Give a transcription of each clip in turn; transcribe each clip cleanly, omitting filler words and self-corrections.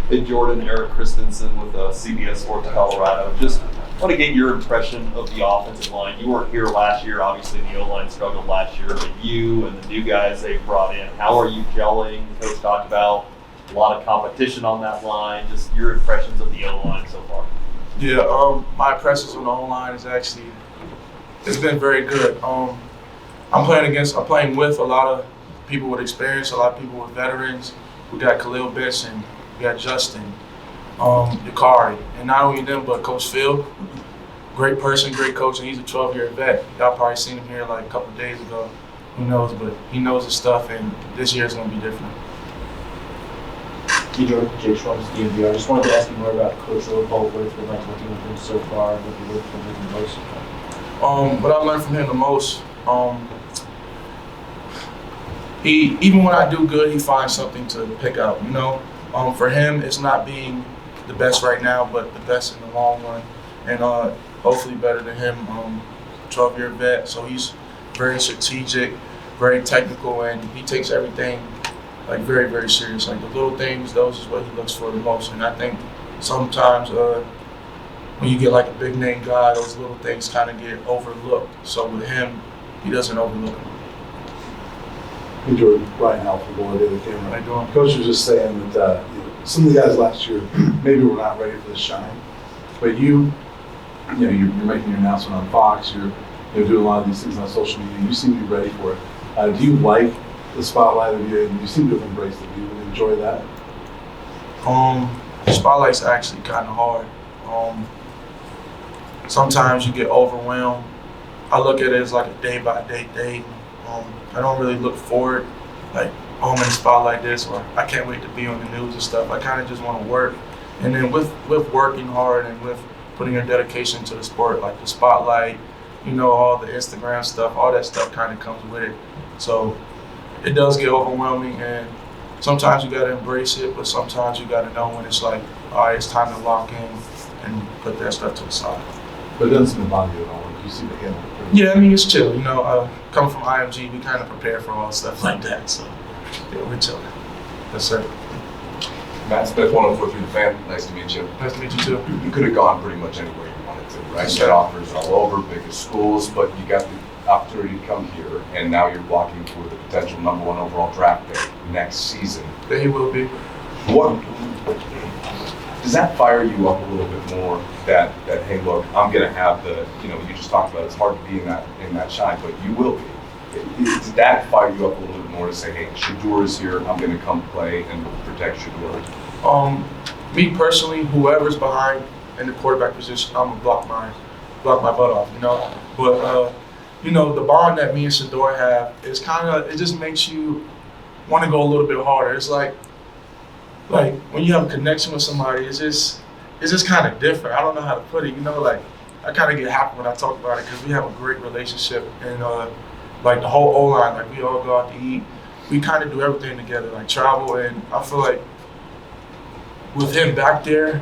Hey Jordan, Eric Christensen with CBS Sports Colorado. Just want to get your impression of the offensive line. You weren't here last year. Obviously, the O-line struggled last year, but you and the new guys they brought in, how are you gelling? The coach talked about a lot of competition on that line. Just your impressions of the O-line so far. Yeah, my impressions on the O-line is actually, it's been very good. I'm playing with a lot of people with experience, a lot of people with veterans. We got Khalil Benson, we got Justin, Yakari, and not only them, but Coach Phil, great person, great coach, and he's a 12-year vet. Y'all probably seen him here like a couple of days ago. Who knows, but he knows his stuff, and this year's going to be different. Hey Jordan, Jay Schwab's DNVR. I just wanted to ask you more about Coach Robo, what it's been like working with him so far, what you learned from him the most. What I learned from him the most, he even when I do good, he finds something to pick out. You know, for him, it's not being the best right now, but the best in the long run, and hopefully better than him. 12-year vet, so he's very strategic, very technical, and he takes everything like very, very serious. Like the little things, those is what he looks for the most. And I think sometimes when you get like a big name guy, those little things kind of get overlooked. So with him, he doesn't overlook them. Hey Jordan, Ryan Alford, the other camera. How you doing? Coach was just saying that some of the guys last year maybe were not ready for the shine, but you're making your announcement on Fox. You're doing a lot of these things on social media. You seem to be ready for it. Do you like the spotlight of you? You seem to have embraced it. Do you enjoy that? The spotlight's actually kind of hard. Sometimes you get overwhelmed. I look at it as like a day-by-day thing. I don't really look forward, like, I'm in the spotlight this, or I can't wait to be on the news and stuff. I kind of just want to work. And then with working hard and with putting your dedication to the sport, like the spotlight, all the Instagram stuff, all that stuff kind of comes with it. So it does get overwhelming, and sometimes you got to embrace it, but sometimes you got to know when it's like, all right, it's time to lock in and put that stuff to the side. But it doesn't seem to bother you at all. You seem to handle it pretty Yeah, I mean, it's chill. Coming from IMG, we kind of prepare for all stuff like that. So, yeah, we're chilling. Yes, sir. Matt Smith, 104.3 The Fan. Nice to meet you. Nice to meet you, too. You could have gone pretty much anywhere you wanted to, right? You got offers all over, biggest schools, but you got the opportunity to come here, and now you're blocking for the potential #1 overall draft pick next season. That he will be. What does that fire you up a little bit more? That hey, look, I'm going to have the, you just talked about it's hard to be in that shine, but you will be. Does that fire you up a little bit more to say, hey, Shedeur is here, I'm going to come play and protect Shedeur? Me personally, whoever's behind in the quarterback position, I'm gonna block my butt off. But the bond that me and Shedeur have is it just makes you want to go a little bit harder. It's like when you have a connection with somebody, it's just kind of different. I don't know how to put it. I kind of get happy when I talk about it because we have a great relationship, and like the whole O-line, like we all go out to eat. We kind of do everything together, like travel, and I feel like with him back there,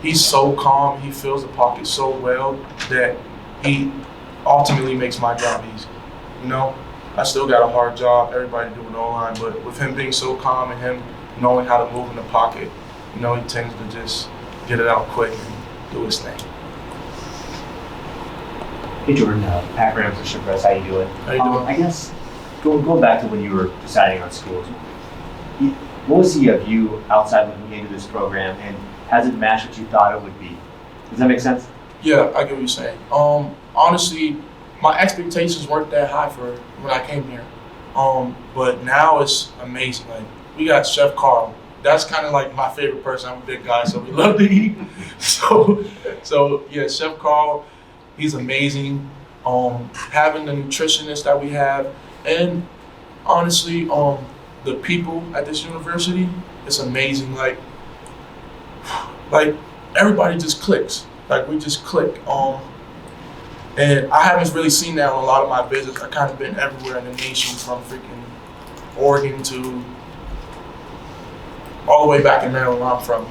he's so calm. He fills the pocket so well that he ultimately makes my job easy. I still got a hard job. Everybody doing the O-line, but with him being so calm and him knowing how to move in the pocket, he tends to just get it out quick and do his thing. Hey Jordan, Pat Graham for Seaton Press. How you doing? How you doing? I guess going back to when you were deciding on schools, what was the view outside looking into this program, and has it matched what you thought it would be? Does that make sense? Yeah, I get what you're saying. Honestly, my expectations weren't that high for when I came here. But now it's amazing. Like, we got Chef Carl. That's kind of like my favorite person. I'm a big guy, so we love to eat. So yeah, Chef Carl, he's amazing. Having the nutritionist that we have, and honestly, the people at this university, it's amazing. Like everybody just clicks. Like we just click. And I haven't really seen that on a lot of my visits. I've kind of been everywhere in the nation, from freaking Oregon to all the way back in Maryland where I'm from,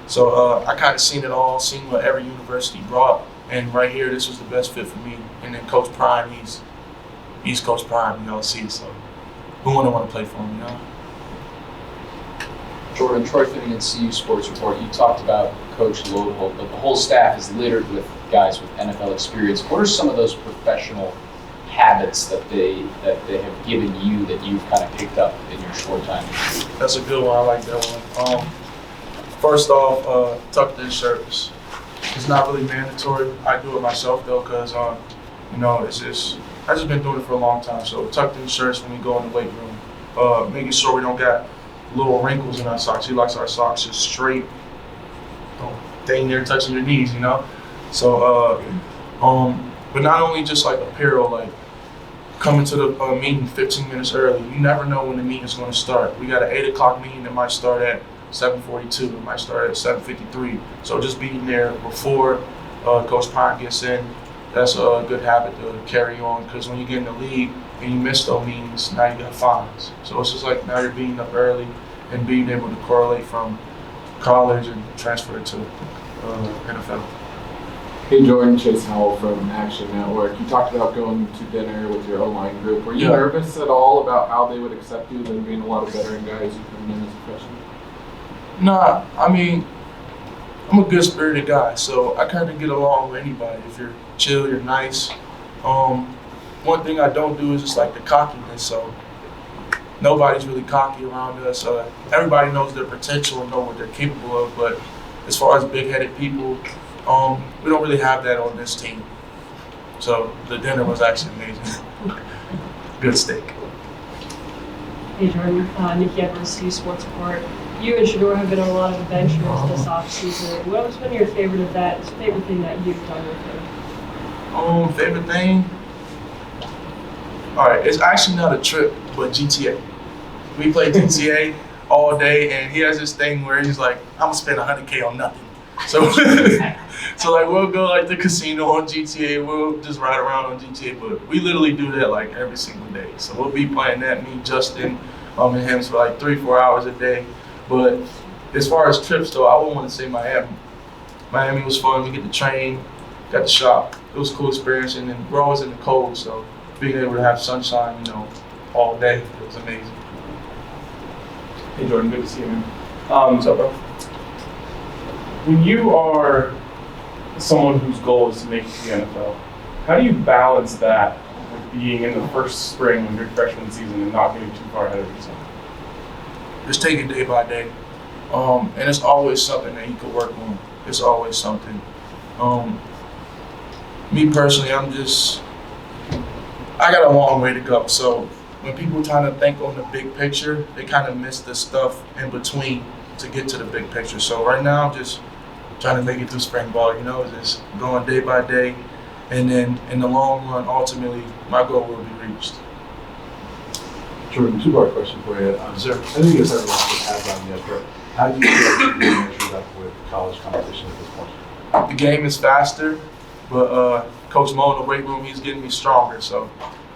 So I kind of seen it all, seen what every university brought. And right here, this was the best fit for me. And then Coach Prime, he's Coach Prime, see, so who wouldn't want to play for him, Jordan, Troy Finnegan, CU Sports Report, you talked about Coach Lodeholt, but the whole staff is littered with guys with NFL experience. What are some of those professional habits that they have given you that you've kind of picked up in your short time? That's a good one. I like that one. First off, tucked in shirts. It's not really mandatory. I do it myself though, cause it's just I just been doing it for a long time. So tucked in shirts when we go in the weight room. Making sure we don't got little wrinkles in our socks. He likes our socks just straight, dang near touching your knees, So, but not only just like apparel, like coming to the meeting 15 minutes early. You never know when the meeting is going to start. We got an 8 o'clock meeting that might start at 7:42. It might start at 7:53. So just being there before Coach Pine gets in, that's a good habit to carry on. Because when you get in the league and you miss those meetings, now you got fines. So it's just like now you're being up early and being able to correlate from college and transfer to NFL. Hey Jordan, Chase Howell from Action Network. You talked about going to dinner with your O-line group. Were you nervous at all about how they would accept you, there being a lot of veteran guys you come in as a freshman? Nah, I mean, I'm a good-spirited guy, so I kind of get along with anybody. If you're chill, you're nice. One thing I don't do is just like the cockiness, so nobody's really cocky around us. Everybody knows their potential and know what they're capable of, but as far as big-headed people, we don't really have that on this team. So the dinner was actually amazing. Good steak. Hey Jordan, Nikki Edwards, CU Sports Report. You and Shador have been on a lot of adventures this offseason. What has been your favorite of that? Favorite thing that you've done with him? Favorite thing? All right, it's actually not a trip, but GTA. We play GTA all day, and he has this thing where he's like, I'm gonna spend $100K on nothing. So, so like we'll go like the casino on GTA, we'll just ride around on GTA, but we literally do that like every single day. So we'll be playing that, me, Justin, and him for like 3-4 hours a day. But as far as trips though, I wouldn't want to say Miami. Miami was fun. We get to train, got to shop. It was a cool experience, and then we're always in the cold, so being able to have sunshine, all day, it was amazing. Hey Jordan, good to see you, man. What's up, bro? When you are someone whose goal is to make it to the NFL, how do you balance that with being in the first spring of your freshman season and not getting too far ahead of yourself? Just take it day by day. And it's always something that you can work on. It's always something. Me personally, I got a long way to go. So when people trying to think on the big picture, they kind of miss the stuff in between to get to the big picture. So right now I'm just trying to make it through spring ball, just going day by day. And then in the long run, ultimately, my goal will be reached. Jordan, two-part question for you. Sir, I know you guys haven't lost the pads on yet, but how do you feel like you're measured up with college competition at this point? The game is faster, but Coach Mo in the weight room, he's getting me stronger. So,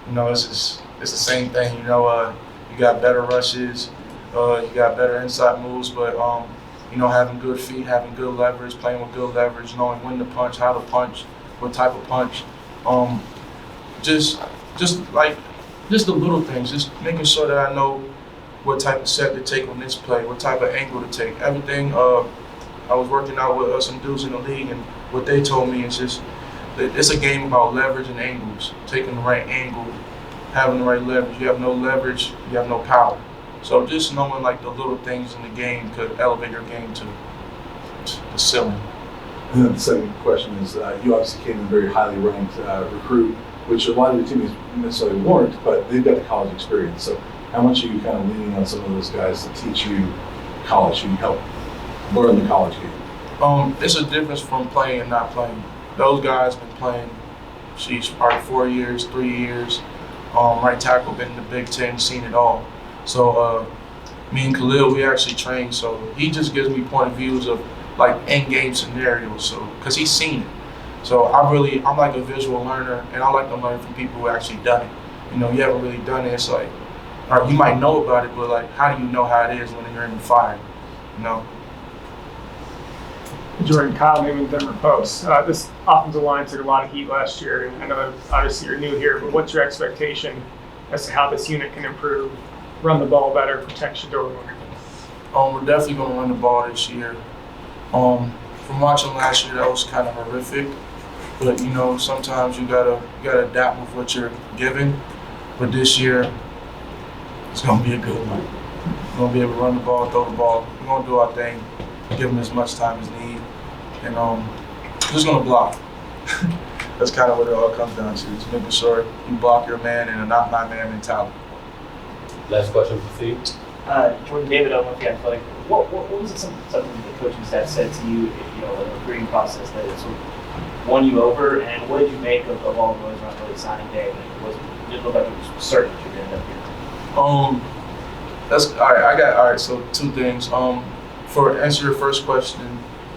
it's the same thing. You got better rushes, you got better inside moves, but having good feet, having good leverage, playing with good leverage, knowing when to punch, how to punch, what type of punch. Just the little things, just making sure that I know what type of set to take on this play, what type of angle to take. Everything, I was working out with some dudes in the league, and what they told me is just that it's a game about leverage and angles, taking the right angle, having the right leverage. You have no leverage, you have no power. So just knowing like the little things in the game could elevate your game to the ceiling. And then the second question is, you obviously came in very highly ranked recruit, which a lot of your teammates necessarily weren't, but they've got the college experience. So how much are you kind of leaning on some of those guys to teach you college, who you help learn the college game? It's a difference from playing and not playing. Those guys been playing, probably 4 years, 3 years. Right tackle, been in the Big Ten, seen it all. So me and Khalil, we actually train. So he just gives me point of views of like in-game scenarios. So because he's seen it. So I'm like a visual learner, and I like to learn from people who actually done it. You haven't really done it. It's like, or you might know about it, but like, how do you know how it is when you're in the fire? Jordan, Kyle Newman, Denver Post. This offensive line took a lot of heat last year, and I know obviously you're new here, but what's your expectation as to how this unit can improve, run the ball better, protect Shador more? We're definitely going to run the ball this year. From watching last year, that was kind of horrific. But you know, sometimes you gotta adapt with what you're given. But this year, it's gonna be a good one. We're gonna be able to run the ball, throw the ball. We're gonna do our thing, give them as much time as need, and just gonna block. That's kind of what it all comes down to. Just making sure you block your man and a not my man mentality. Last question for Steve. Jordan, David, I don't know if you had like, what was it something the coaching staff said to you, you know, in the recruiting process that it sort of won you over, and what did you make of all the noise around early signing day when it didn't look like it was certain that you were going to end up here? That's all right. All right. So 2 things. For answer your first question,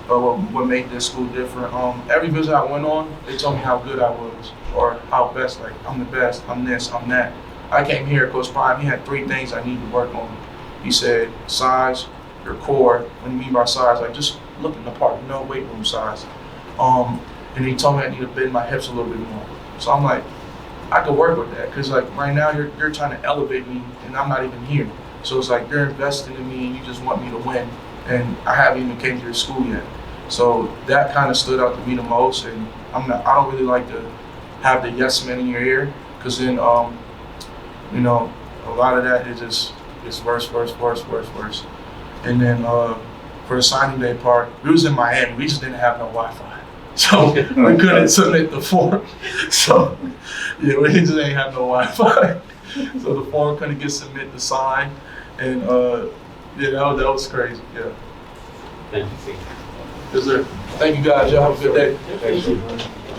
what made this school different? Every visit I went on, they told me how good I was, or how best. Like I'm the best. I'm this. I'm that. I came here, Coach Prime. He had 3 things I needed to work on. He said size, your core. When you mean by size, like just looking the part, you know, weight room size. And he told me I need to bend my hips a little bit more. So I'm like, I could work with that, because like right now you're trying to elevate me, and I'm not even here. So it's like you're investing in me, and you just want me to win, and I haven't even came to your school yet. So that kind of stood out to me the most, and I don't really like to have the yes man in your ear, because then you know, a lot of that is just it's worse. And then for the signing day part, we was in Miami. We just didn't have no Wi-Fi, so we couldn't submit the form. So yeah, we just ain't have no Wi-Fi, so the form couldn't get submitted to sign, and yeah, that was crazy. Yeah. Thank you, Steve. Yes, sir. Thank you guys. Y'all have a good day. Thank you.